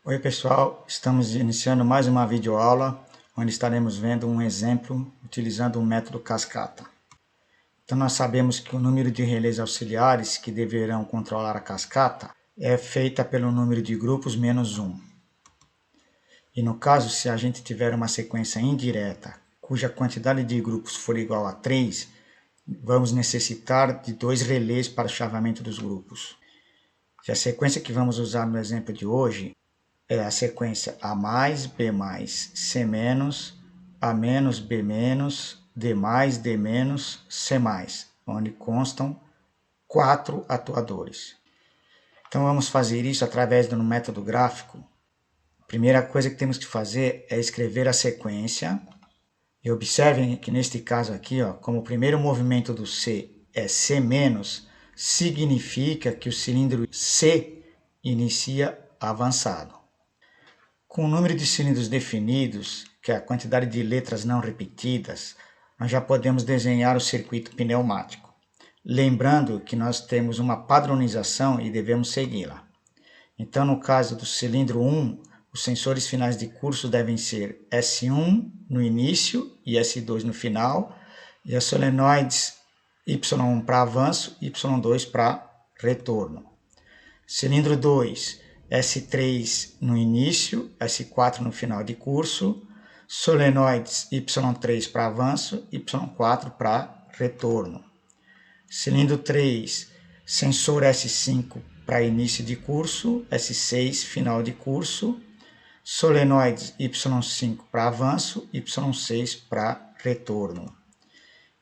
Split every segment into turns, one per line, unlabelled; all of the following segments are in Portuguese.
Oi pessoal, estamos iniciando mais uma videoaula onde estaremos vendo um exemplo utilizando o método cascata. Então nós sabemos que o número de relés auxiliares que deverão controlar a cascata é feita pelo número de grupos menos 1. E no caso, se a gente tiver uma sequência indireta cuja quantidade de grupos for igual a 3, vamos necessitar de 2 relés para o chaveamento dos grupos. E a sequência que vamos usar no exemplo de hoje é a sequência A mais, B mais, C menos, A menos, B menos, D mais, D menos, C mais, onde constam 4 atuadores. Então vamos fazer isso através do método gráfico. A primeira coisa que temos que fazer é escrever a sequência. E observem que neste caso aqui, como o primeiro movimento do C é C menos, significa que o cilindro C inicia avançado. Com o número de cilindros definidos, que é a quantidade de letras não repetidas, nós já podemos desenhar o circuito pneumático. Lembrando que nós temos uma padronização e devemos segui-la. Então, no caso do cilindro 1, os sensores finais de curso devem ser S1 no início e S2 no final, e as solenoides Y1 para avanço e Y2 para retorno. Cilindro 2, S3 no início, S4 no final de curso, solenoides Y3 para avanço, Y4 para retorno. Cilindro 3, sensor S5 para início de curso, S6 final de curso, solenoides Y5 para avanço, Y6 para retorno.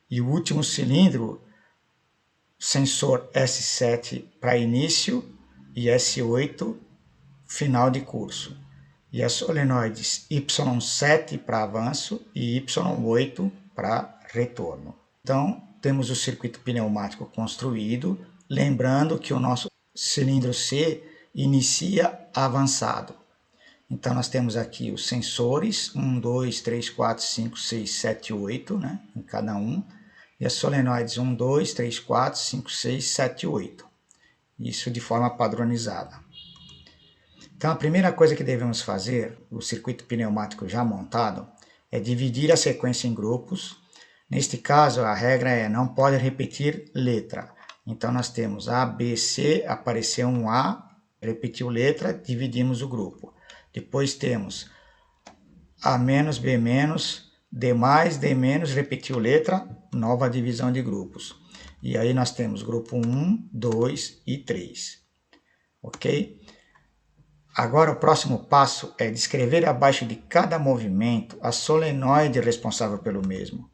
E o último cilindro, sensor S7 para início e S8 final de curso. E as solenoides Y7 para avanço e Y8 para retorno. Então, temos o circuito pneumático construído, lembrando que o nosso cilindro C inicia avançado. Então, nós temos aqui os sensores, 1, 2, 3, 4, 5, 6, 7, 8, né, em cada um. E as solenoides 1, 2, 3, 4, 5, 6, 7, 8. Isso de forma padronizada. Então, a primeira coisa que devemos fazer, o circuito pneumático já montado, é dividir a sequência em grupos. Neste caso, a regra é não pode repetir letra. Então, nós temos A, B, C, apareceu um A, repetiu letra, dividimos o grupo. Depois temos A menos, B menos, D mais, D menos, repetiu letra, nova divisão de grupos. E aí nós temos grupo 1, 2 e 3. Ok? Agora o próximo passo é descrever abaixo de cada movimento a solenoide responsável pelo mesmo.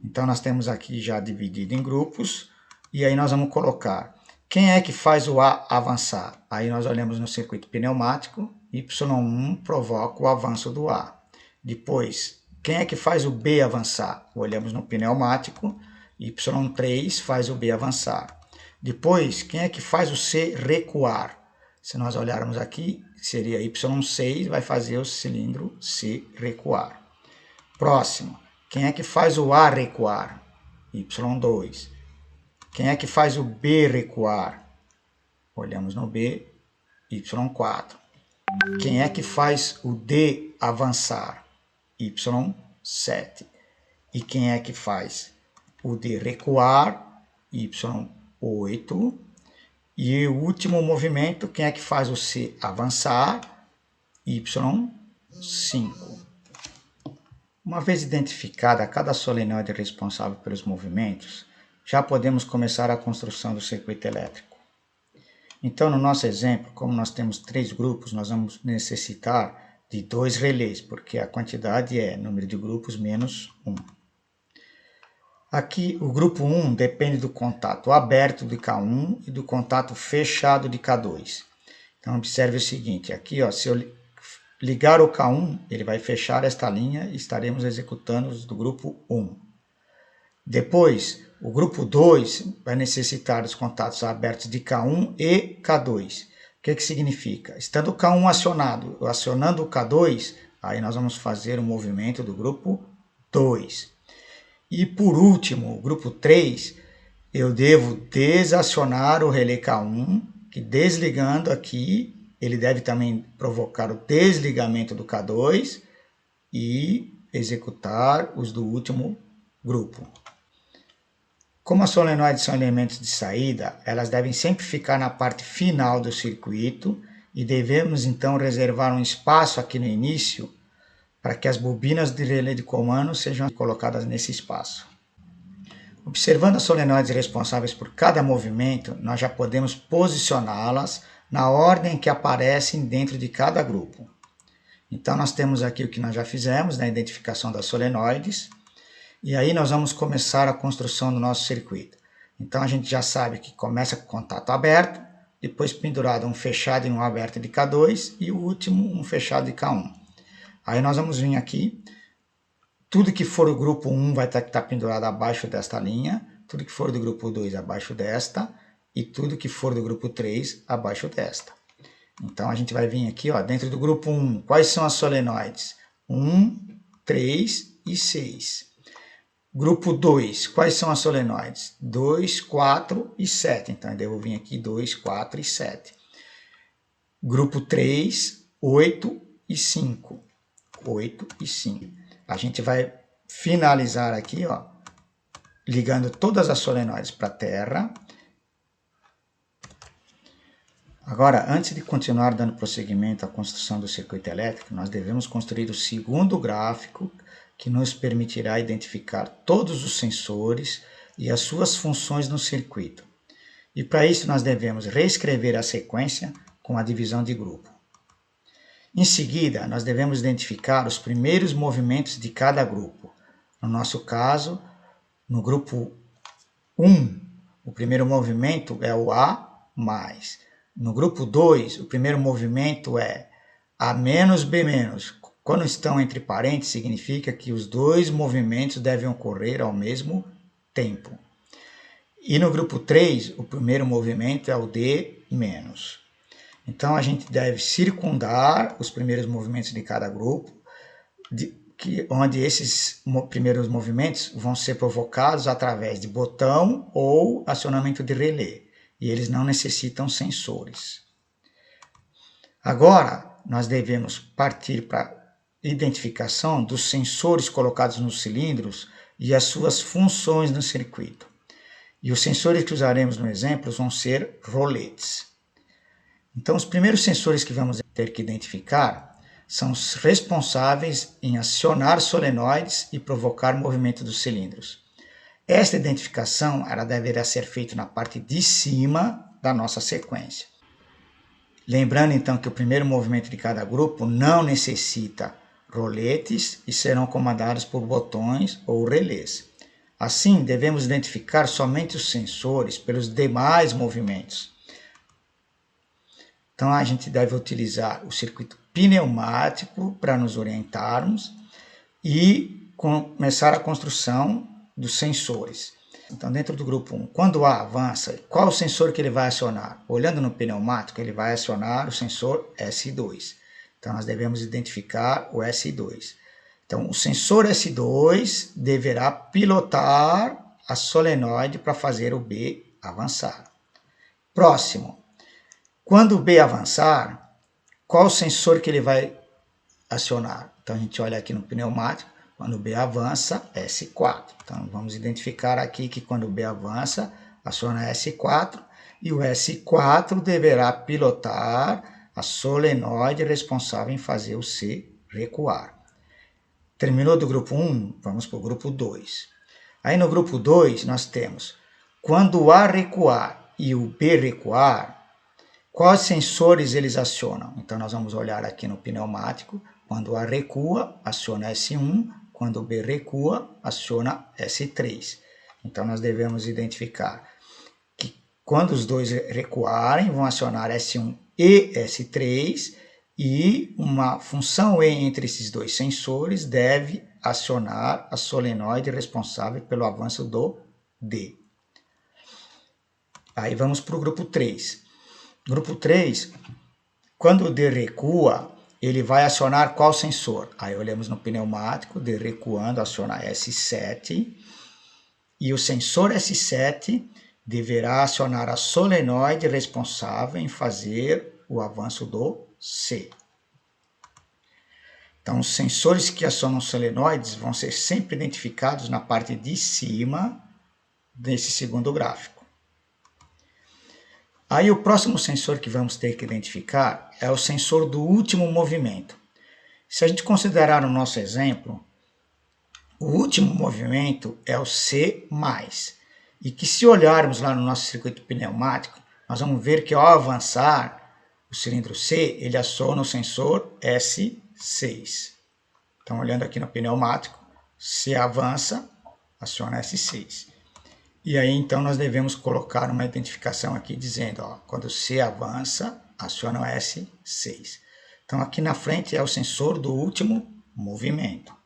Então nós temos aqui já dividido em grupos, e aí nós vamos colocar quem é que faz o A avançar. Aí nós olhamos no circuito pneumático, Y1 provoca o avanço do A. Depois, quem é que faz o B avançar? Olhamos no pneumático, Y3 faz o B avançar. Depois, quem é que faz o C recuar? Se nós olharmos aqui, seria Y6, vai fazer o cilindro C recuar. Próximo, quem é que faz o A recuar? Y2. Quem é que faz o B recuar? Olhamos no B, Y4. Quem é que faz o D avançar? Y7. E quem é que faz o D recuar? Y8. E o último movimento, quem é que faz o C avançar? Y5. Uma vez identificada cada solenoide responsável pelos movimentos, já podemos começar a construção do circuito elétrico. Então, no nosso exemplo, como nós temos 3 grupos, nós vamos necessitar de 2 relés, porque a quantidade é número de grupos menos 1. Aqui, o grupo 1 depende do contato aberto de K1 e do contato fechado de K2. Então, observe o seguinte, aqui, se eu ligar o K1, ele vai fechar esta linha e estaremos executando os do grupo 1. Depois, o grupo 2 vai necessitar dos contatos abertos de K1 e K2. O que significa? Estando o K1 acionando o K2, aí nós vamos fazer o movimento do grupo 2. E por último, o grupo 3, eu devo desacionar o relé K1, que desligando aqui, ele deve também provocar o desligamento do K2 e executar os do último grupo. Como as solenoides são elementos de saída, elas devem sempre ficar na parte final do circuito e devemos então reservar um espaço aqui no início para que as bobinas de relé de comando sejam colocadas nesse espaço. Observando as solenoides responsáveis por cada movimento, nós já podemos posicioná-las na ordem que aparecem dentro de cada grupo. Então nós temos aqui o que nós já fizemos, na identificação das solenoides, e aí nós vamos começar a construção do nosso circuito. Então a gente já sabe que começa com contato aberto, depois pendurado um fechado e um aberto de K2 e o último um fechado de K1. Aí nós vamos vir aqui, tudo que for o grupo 1 vai estar pendurado abaixo desta linha, tudo que for do grupo 2 abaixo desta e tudo que for do grupo 3 abaixo desta. Então a gente vai vir aqui, ó, dentro do grupo 1, quais são as solenoides? 1, 3 e 6. Grupo 2, quais são as solenoides? 2, 4 e 7. Então eu devo vir aqui 2, 4 e 7. Grupo 3, 8 e 5. 8 e 5. A gente vai finalizar aqui, ó, ligando todas as solenoides para a terra. Agora, antes de continuar dando prosseguimento à construção do circuito elétrico, nós devemos construir o segundo gráfico que nos permitirá identificar todos os sensores e as suas funções no circuito. E para isso nós devemos reescrever a sequência com a divisão de grupo. Em seguida, nós devemos identificar os primeiros movimentos de cada grupo. No nosso caso, no grupo 1, o primeiro movimento é o A+. No grupo 2, o primeiro movimento é A menos B menos. Quando estão entre parênteses, significa que os dois movimentos devem ocorrer ao mesmo tempo. E no grupo 3, o primeiro movimento é o D menos. Então a gente deve circundar os primeiros movimentos de cada grupo, onde esses primeiros movimentos vão ser provocados através de botão ou acionamento de relé. E eles não necessitam sensores. Agora, nós devemos partir para a identificação dos sensores colocados nos cilindros e as suas funções no circuito. E os sensores que usaremos no exemplo vão ser roletes. Então, os primeiros sensores que vamos ter que identificar são os responsáveis em acionar solenoides e provocar movimento dos cilindros. Esta identificação ela deverá ser feita na parte de cima da nossa sequência. Lembrando então que o primeiro movimento de cada grupo não necessita roletes e serão comandados por botões ou relés. Assim, devemos identificar somente os sensores pelos demais movimentos. Então a gente deve utilizar o circuito pneumático para nos orientarmos e começar a construção dos sensores. Então, dentro do grupo 1, quando o A avança, qual o sensor que ele vai acionar? Olhando no pneumático, ele vai acionar o sensor S2. Então, nós devemos identificar o S2. Então, o sensor S2 deverá pilotar a solenoide para fazer o B avançar. Próximo. Quando o B avançar, qual o sensor que ele vai acionar? Então, a gente olha aqui no pneumático. Quando o B avança, S4. Então, vamos identificar aqui que quando o B avança, aciona S4. E o S4 deverá pilotar a solenoide responsável em fazer o C recuar. Terminou do grupo 1, vamos para o grupo 2. Aí no grupo 2, nós temos, quando o A recuar e o B recuar, quais sensores eles acionam? Então, nós vamos olhar aqui no pneumático. Quando o A recua, aciona S1. Quando o B recua, aciona S3. Então, nós devemos identificar que quando os dois recuarem, vão acionar S1 e S3, e uma função E entre esses dois sensores deve acionar a solenoide responsável pelo avanço do D. Aí vamos para o grupo 3. Grupo 3, quando o D recua, ele vai acionar qual sensor? Aí olhamos no pneumático, de recuando, aciona S7, e o sensor S7 deverá acionar a solenoide responsável em fazer o avanço do C. Então, os sensores que acionam solenoides vão ser sempre identificados na parte de cima desse segundo gráfico. Aí o próximo sensor que vamos ter que identificar é o sensor do último movimento. Se a gente considerar o nosso exemplo, o último movimento é o C+. E que se olharmos lá no nosso circuito pneumático, nós vamos ver que ao avançar o cilindro C, ele aciona o sensor S6. Então, olhando aqui no pneumático, C avança, aciona S6. E aí, então, nós devemos colocar uma identificação aqui dizendo, ó, quando C avança, aciona o S6. Então, aqui na frente é o sensor do último movimento.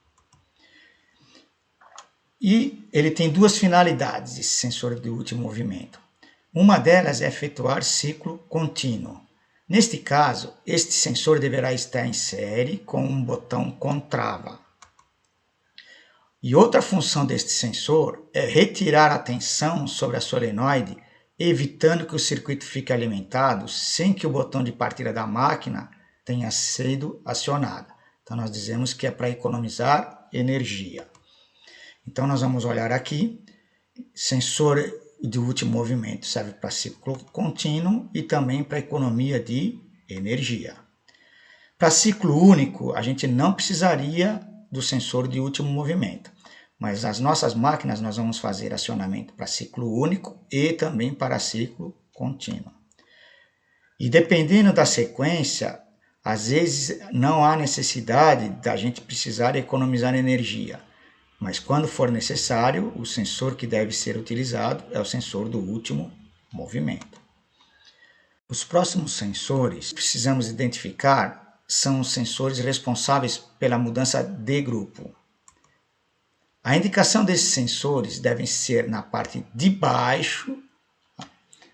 E ele tem duas finalidades, esse sensor de último movimento. Uma delas é efetuar ciclo contínuo. Neste caso, este sensor deverá estar em série com um botão com trava. E outra função deste sensor é retirar a tensão sobre a solenoide, evitando que o circuito fique alimentado sem que o botão de partida da máquina tenha sido acionado. Então, nós dizemos que é para economizar energia. Então, nós vamos olhar aqui, sensor de último movimento serve para ciclo contínuo e também para economia de energia. Para ciclo único, a gente não precisaria do sensor de último movimento, mas nas nossas máquinas nós vamos fazer acionamento para ciclo único e também para ciclo contínuo. E dependendo da sequência, às vezes não há necessidade da gente precisar economizar energia. Mas quando for necessário, o sensor que deve ser utilizado é o sensor do último movimento. Os próximos sensores que precisamos identificar são os sensores responsáveis pela mudança de grupo. A indicação desses sensores deve ser na parte de baixo.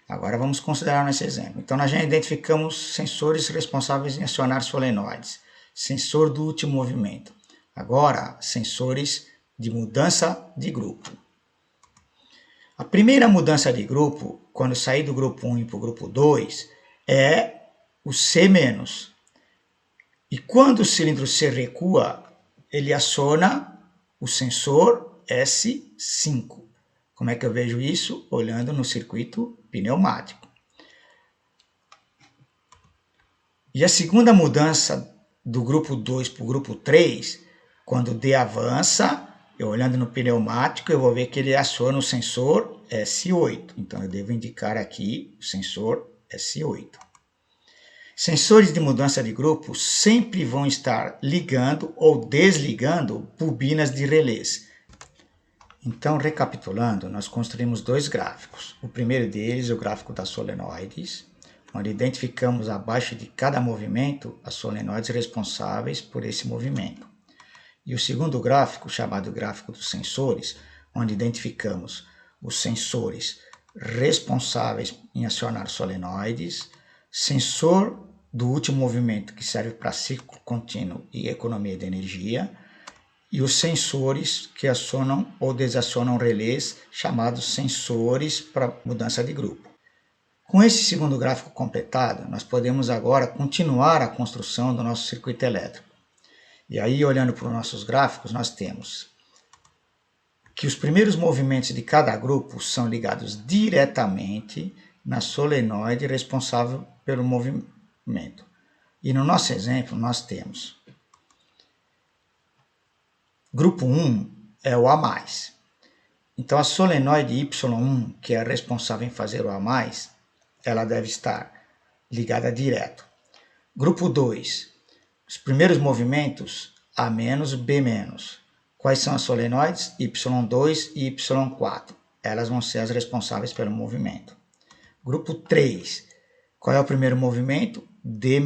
Agora vamos considerar nesse exemplo. Então nós já identificamos sensores responsáveis em acionar solenoides. Sensor do último movimento. Agora, sensores de mudança de grupo. A primeira mudança de grupo, quando sair do grupo 1 para o grupo 2, é o C-. E quando o cilindro C recua, ele aciona o sensor S5. Como é que eu vejo isso? Olhando no circuito pneumático. E a segunda mudança do grupo 2 para o grupo 3, quando o D avança, eu olhando no pneumático, eu vou ver que ele aciona o sensor S8. Então, eu devo indicar aqui o sensor S8. Sensores de mudança de grupo sempre vão estar ligando ou desligando bobinas de relés. Então, recapitulando, nós construímos dois gráficos. O primeiro deles é o gráfico das solenoides, onde identificamos abaixo de cada movimento as solenoides responsáveis por esse movimento. E o segundo gráfico, chamado gráfico dos sensores, onde identificamos os sensores responsáveis em acionar solenoides, sensor do último movimento, que serve para ciclo contínuo e economia de energia, e os sensores que acionam ou desacionam relés, chamados sensores para mudança de grupo. Com esse segundo gráfico completado, nós podemos agora continuar a construção do nosso circuito elétrico. E aí, olhando para os nossos gráficos, nós temos que os primeiros movimentos de cada grupo são ligados diretamente na solenoide responsável pelo movimento. E no nosso exemplo, nós temos grupo 1 é o A+. Então, a solenoide Y1, que é responsável em fazer o A+, ela deve estar ligada direto. Grupo 2. Os primeiros movimentos, A-, B-. Quais são as solenoides? Y2 e Y4. Elas vão ser as responsáveis pelo movimento. Grupo 3. Qual é o primeiro movimento? D-.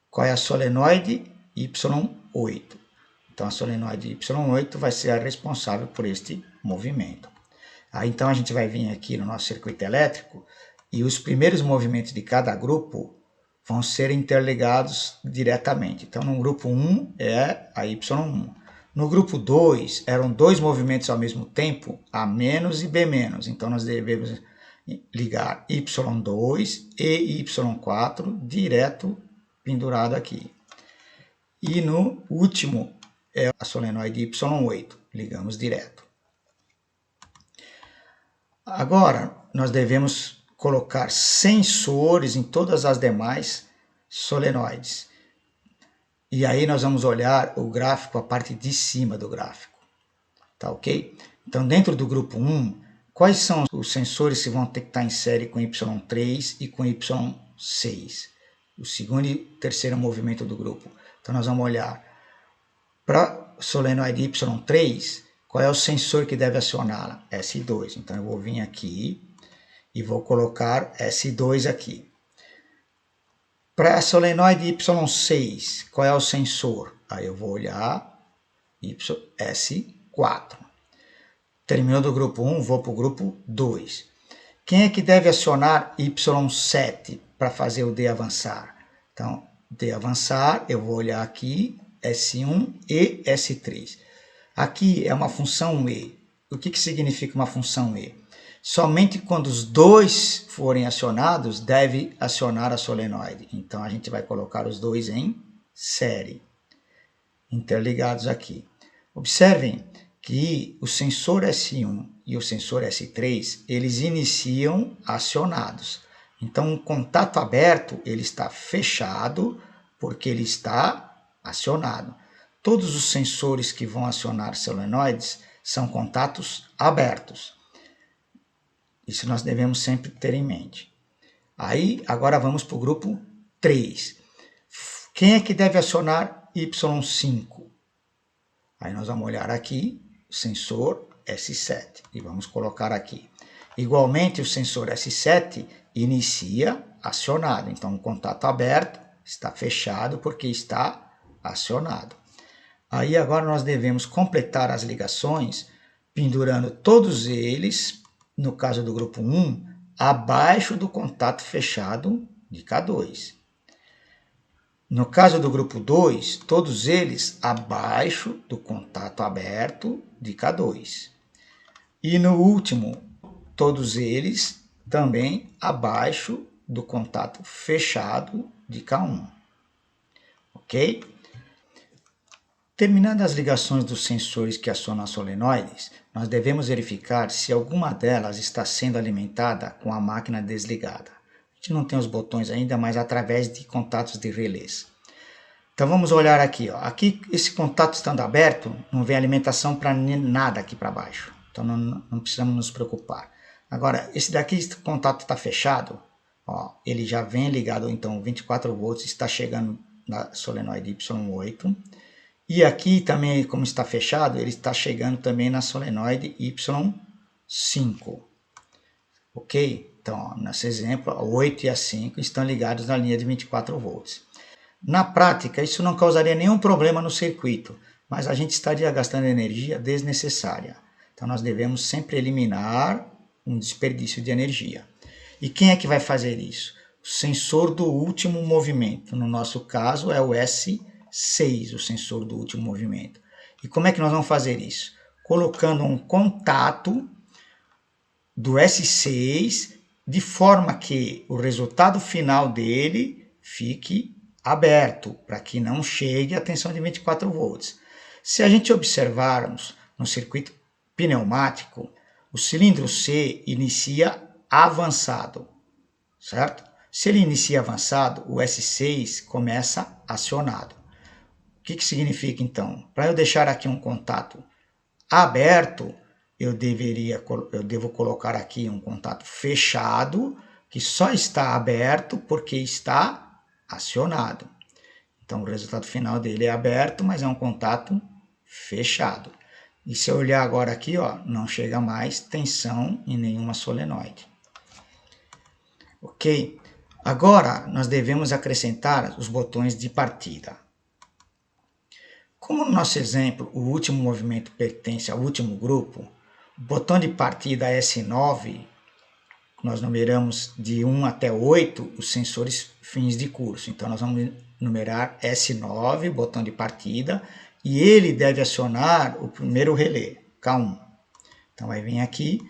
Qual é a solenoide? Y8. Então, a solenoide Y8 vai ser a responsável por este movimento. Aí, então, a gente vai vir aqui no nosso circuito elétrico e os primeiros movimentos de cada grupo vão ser interligados diretamente. Então, no grupo 1 é a Y1. No grupo 2, eram dois movimentos ao mesmo tempo, A- e B-. Então, nós devemos ligar Y2 e Y4 direto pendurado aqui. E no último é a solenoide Y8, ligamos direto. Agora, nós devemos colocar sensores em todas as demais solenoides. E aí nós vamos olhar o gráfico, a parte de cima do gráfico. Tá ok? Então, dentro do grupo 1, quais são os sensores que vão ter que estar em série com Y3 e com Y6? O segundo e terceiro movimento do grupo. Então, nós vamos olhar para a solenoide Y3, qual é o sensor que deve acioná-la? S2. Então, eu vou vir aqui e vou colocar S2 aqui. Para a solenoide Y6, qual é o sensor? Aí eu vou olhar S4. Terminou do grupo 1, vou para o grupo 2. Quem é que deve acionar Y7 para fazer o D avançar? Então, D avançar, eu vou olhar aqui, S1 e S3. Aqui é uma função E. O que significa uma função E? Somente quando os dois forem acionados, deve acionar a solenoide. Então, a gente vai colocar os dois em série, interligados aqui. Observem que o sensor S1 e o sensor S3, eles iniciam acionados. Então, o contato aberto, ele está fechado porque ele está acionado. Todos os sensores que vão acionar solenoides são contatos abertos. Isso nós devemos sempre ter em mente. Aí, agora vamos para o grupo 3. Quem é que deve acionar Y5? Aí nós vamos olhar aqui, o sensor S7, e vamos colocar aqui. Igualmente, o sensor S7 inicia acionado. Então, o contato aberto está fechado porque está acionado. Aí, agora nós devemos completar as ligações, pendurando todos eles, no caso do grupo 1, abaixo do contato fechado de K2. No caso do grupo 2, todos eles abaixo do contato aberto de K2. E no último, todos eles também abaixo do contato fechado de K1. Ok? Terminando as ligações dos sensores que acionam as solenoides, nós devemos verificar se alguma delas está sendo alimentada com a máquina desligada. A gente não tem os botões ainda, mas através de contatos de relés. Então vamos olhar aqui, ó. Aqui esse contato estando aberto, não vem alimentação para nada aqui para baixo. Então não precisamos nos preocupar. Agora, esse daqui, esse contato está fechado, ó, ele já vem ligado, então 24 volts está chegando na solenoide Y8. E aqui também, como está fechado, ele está chegando também na solenoide Y5. Ok? Então, ó, nesse exemplo, a 8 e a 5 estão ligados na linha de 24 volts. Na prática, isso não causaria nenhum problema no circuito, mas a gente estaria gastando energia desnecessária. Então, nós devemos sempre eliminar um desperdício de energia. E quem é que vai fazer isso? O sensor do último movimento. No nosso caso, é o S6, o sensor do último movimento. E como é que nós vamos fazer isso? Colocando um contato do S6 de forma que o resultado final dele fique aberto, para que não chegue a tensão de 24 volts. Se a gente observarmos no circuito pneumático, o cilindro C inicia avançado, certo? Se ele inicia avançado, o S6 começa acionado. O que significa então? Para eu deixar aqui um contato aberto, eu devo colocar aqui um contato fechado, que só está aberto porque está acionado. Então, o resultado final dele é aberto, mas é um contato fechado. E se eu olhar agora aqui, ó, não chega mais tensão em nenhuma solenoide. Ok? Agora, nós devemos acrescentar os botões de partida. Como no nosso exemplo, o último movimento pertence ao último grupo, o botão de partida S9 nós numeramos de 1 até 8 os sensores fins de curso. Então, nós vamos numerar S9, botão de partida, e ele deve acionar o primeiro relé, K1. Então, vai vir aqui,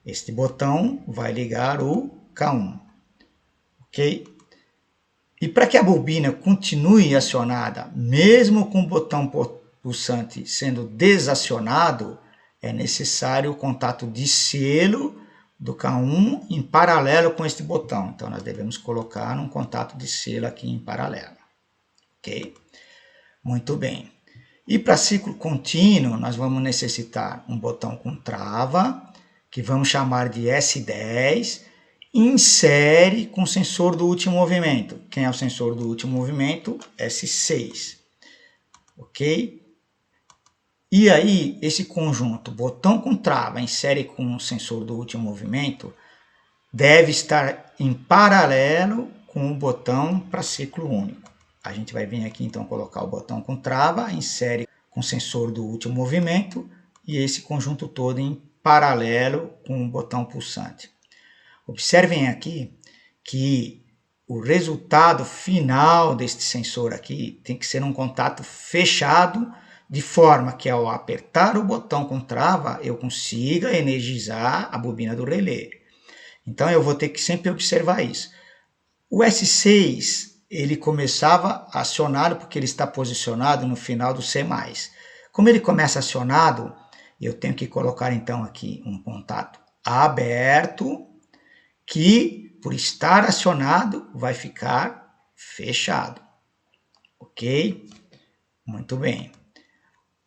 este botão vai ligar o K1, ok? E para que a bobina continue acionada, mesmo com o botão pulsante sendo desacionado, é necessário o contato de selo do K1 em paralelo com este botão. Então, nós devemos colocar um contato de selo aqui em paralelo. Ok? Muito bem. E para ciclo contínuo, nós vamos necessitar um botão com trava, que vamos chamar de S10, em série com o sensor do último movimento. Quem é o sensor do último movimento? S6. Ok? E aí, esse conjunto, botão com trava em série com o sensor do último movimento, deve estar em paralelo com o botão para ciclo único. A gente vai vir aqui, então, colocar o botão com trava em série com o sensor do último movimento e esse conjunto todo em paralelo com o botão pulsante. Observem aqui que o resultado final deste sensor aqui tem que ser um contato fechado, de forma que ao apertar o botão com trava, eu consiga energizar a bobina do relé. Então eu vou ter que sempre observar isso. O S6, ele começava acionado porque ele está posicionado no final do C+. Como ele começa acionado, eu tenho que colocar então aqui um contato aberto, que por estar acionado vai ficar fechado. Ok? Muito bem.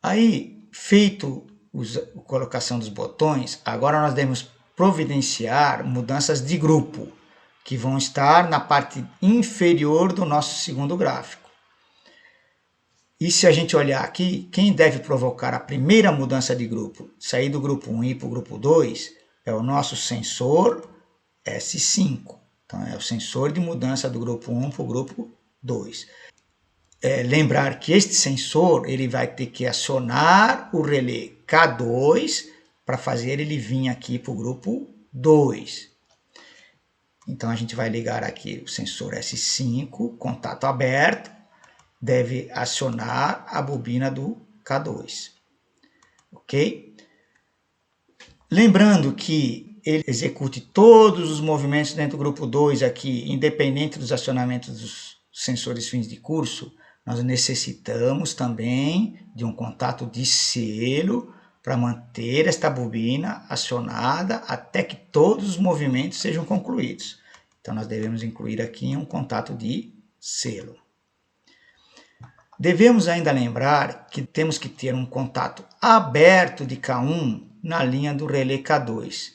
Aí, feito a colocação dos botões, agora nós devemos providenciar mudanças de grupo, que vão estar na parte inferior do nosso segundo gráfico. E se a gente olhar aqui, quem deve provocar a primeira mudança de grupo, sair do grupo 1 e ir para o grupo 2, é o nosso sensor S5. Então, é o sensor de mudança do grupo 1 para o grupo 2. Lembrar que este sensor ele vai ter que acionar o relé K2 para fazer ele vir aqui para o grupo 2. Então, a gente vai ligar aqui o sensor S5, contato aberto, deve acionar a bobina do K2. Ok? Lembrando que ele execute todos os movimentos dentro do grupo 2 aqui, independente dos acionamentos dos sensores fins de curso, nós necessitamos também de um contato de selo para manter esta bobina acionada até que todos os movimentos sejam concluídos. Então, nós devemos incluir aqui um contato de selo. Devemos ainda lembrar que temos que ter um contato aberto de K1 na linha do relé K2.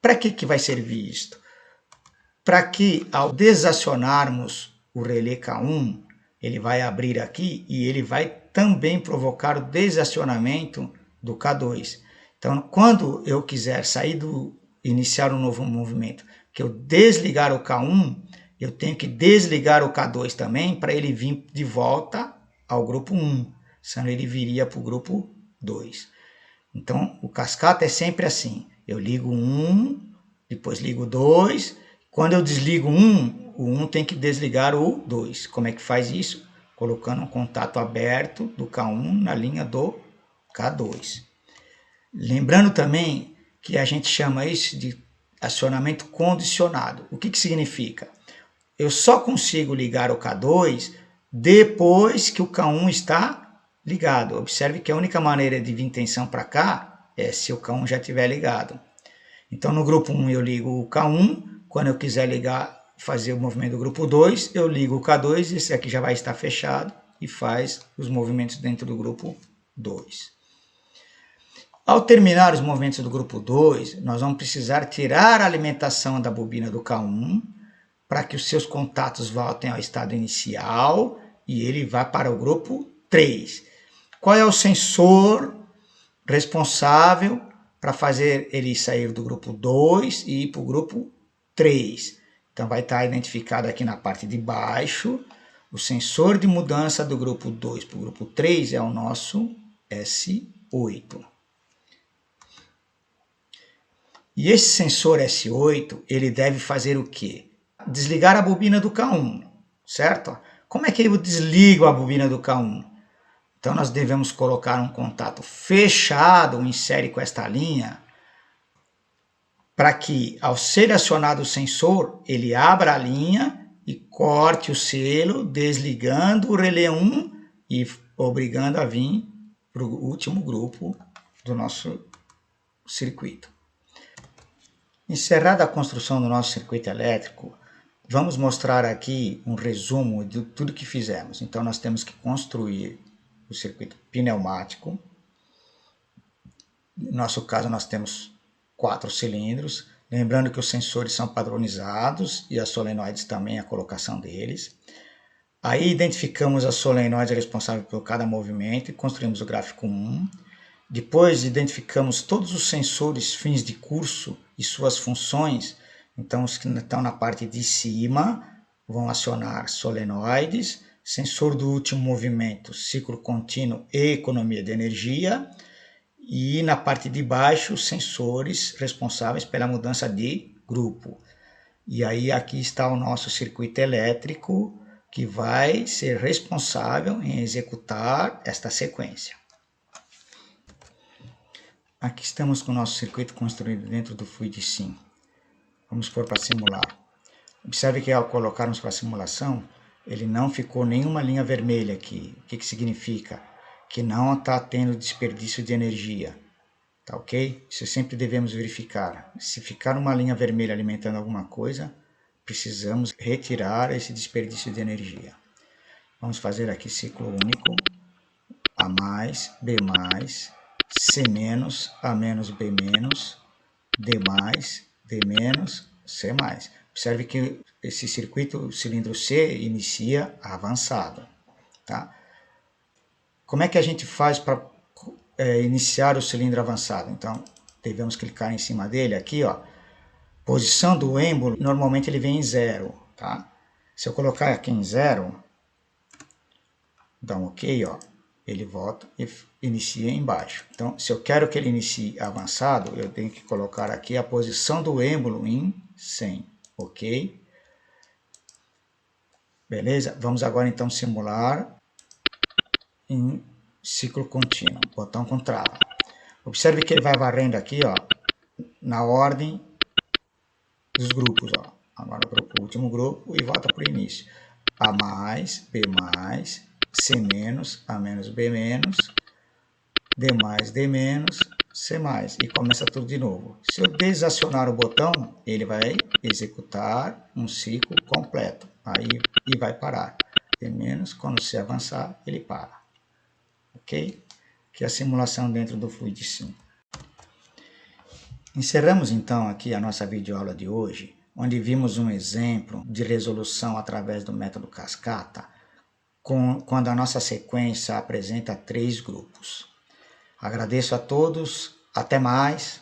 Para que vai servir isto? Para que, ao desacionarmos o relé K1, ele vai abrir aqui e ele vai também provocar o desacionamento do K2. Então, quando eu quiser iniciar um novo movimento, que eu desligar o K1, eu tenho que desligar o K2 também para ele vir de volta ao grupo 1, senão ele viria para o grupo 2. Então, o cascata é sempre assim. Eu ligo 1, depois ligo 2. Quando eu desligo 1, o 1 tem que desligar o 2. Como é que faz isso? Colocando um contato aberto do K1 na linha do K2. Lembrando também que a gente chama isso de acionamento condicionado. O que significa? Eu só consigo ligar o K2 depois que o K1 está ligado. Observe que a única maneira de vir tensão para cá é se o K1 já estiver ligado. Então, no grupo 1 eu ligo o K1, quando eu quiser fazer o movimento do grupo 2, eu ligo o K2, esse aqui já vai estar fechado e faz os movimentos dentro do grupo 2. Ao terminar os movimentos do grupo 2, nós vamos precisar tirar a alimentação da bobina do K1 para que os seus contatos voltem ao estado inicial e ele vá para o grupo 3. Qual é o sensor responsável para fazer ele sair do grupo 2 e ir para o grupo 3? Então, vai estar identificado aqui na parte de baixo, o sensor de mudança do grupo 2 para o grupo 3 é o nosso S8. E esse sensor S8, ele deve fazer o quê? Desligar a bobina do K1, certo? Como é que eu desligo a bobina do K1? Então nós devemos colocar um contato fechado em série com esta linha, para que, ao ser acionado o sensor, ele abra a linha e corte o selo, desligando o relé 1 e obrigando a vir para o último grupo do nosso circuito. Encerrada a construção do nosso circuito elétrico, vamos mostrar aqui um resumo de tudo que fizemos. Então nós temos que construir o circuito pneumático. No nosso caso nós temos 4 cilindros, lembrando que os sensores são padronizados e as solenoides também, a colocação deles. Aí identificamos as solenoides responsáveis por cada movimento e construímos o gráfico 1. Depois identificamos todos os sensores fins de curso e suas funções. Então os que estão na parte de cima vão acionar solenoides, sensor do último movimento, ciclo contínuo e economia de energia. E na parte de baixo, sensores responsáveis pela mudança de grupo. E aí aqui está o nosso circuito elétrico, que vai ser responsável em executar esta sequência. Aqui estamos com o nosso circuito construído dentro do Fluid Sim. Vamos pôr para simular. Observe que ao colocarmos para simulação, ele não ficou nenhuma linha vermelha aqui. O que significa? Que não está tendo desperdício de energia, tá ok? Isso sempre devemos verificar. Se ficar uma linha vermelha alimentando alguma coisa, precisamos retirar esse desperdício de energia. Vamos fazer aqui ciclo único, A mais, B mais, C menos, A menos, B menos, D mais, D menos, C mais. Observe que esse circuito, o cilindro C, inicia avançado, tá? Como é que a gente faz para iniciar o cilindro avançado? Então, devemos clicar em cima dele aqui, ó. Posição do êmbolo, normalmente ele vem em 0, tá? Se eu colocar aqui em 0, dá um OK, ó, ele volta e inicia embaixo. Então, se eu quero que ele inicie avançado, eu tenho que colocar aqui a posição do êmbolo em 100, OK? Beleza? Vamos agora então simular em ciclo contínuo, botão com trava. Observe que ele vai varrendo aqui, ó, na ordem dos grupos, ó. Agora o último grupo e volta para o início. A mais, B mais, C menos, A menos, B menos, D mais, D menos, C mais. E começa tudo de novo. Se eu desacionar o botão, ele vai executar um ciclo completo. Aí e vai parar. D menos, quando você avançar, ele para. Ok? Que é a simulação dentro do Fluid Sim. Encerramos então aqui a nossa videoaula de hoje, onde vimos um exemplo de resolução através do método cascata, quando a nossa sequência apresenta 3 grupos. Agradeço a todos, até mais.